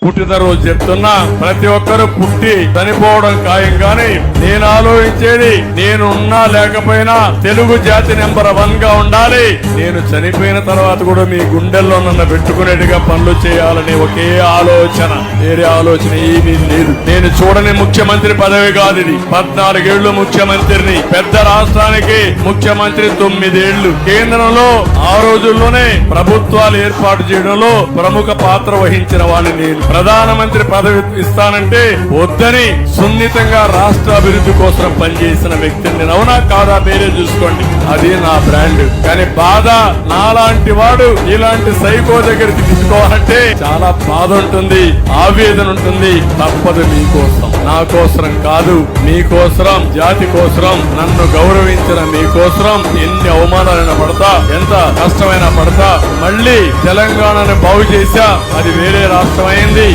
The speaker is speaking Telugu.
పుట్టినరోజు చెప్తున్నా. ప్రతి ఒక్కరు పుట్టి చనిపోవడం ఖాయం, కానీ నేను ఆలోచించేది నేనున్నా లేకపోయినా తెలుగు జాతి నెంబర్ 1 గా ఉండాలి. నేను చనిపోయిన తర్వాత కూడా మీ గుండెల్లో నన్ను పెట్టుకునేట్టుగా పనులు చేయాలని ఒకే ఆలోచన, వేరే ఆలోచన ఏమీ లేదు. నేను చూడని ముఖ్యమంత్రి పదవి కాదు ఇది. 14 ఏళ్లు ముఖ్యమంత్రిని, పెద్ద రాష్ట్రానికి ముఖ్యమంత్రి 9 ఏళ్లు, కేంద్రంలో ఆ రోజుల్లోనే ప్రభుత్వాలు ఏర్పాటు చేయడంలో ప్రముఖ పాత్ర వహించిన వాడిని నేను. ప్రధానమంత్రి పదవి ఇస్తానంటే వద్దని సున్నితంగా రాష్ట్ర అభివృద్ధి కోసం పనిచేసిన వ్యక్తిని నేను. అవునా కాదా మీరే చూసుకోండి. అది నా బ్రాండ్. కానీ బాధ, నాలాంటి వాడు ఇలాంటి సైకో దగ్గరికి తీసుకోవాలంటే చాలా బాధ ఉంటుంది, ఆవేదన ఉంటుంది. తప్పదు, మీకోసం, నా కోసరం కాదు, మీకోసరం, జాతి కోసరం, నన్ను గౌరవించిన మీకోసరం ఎన్ని అవమానాలైనా పడతా, ఎంత కష్టమైనా పడతా. మళ్ళీ తెలంగాణను బాగు చేశా, అది వేరే రాష్ట్రం అయింది.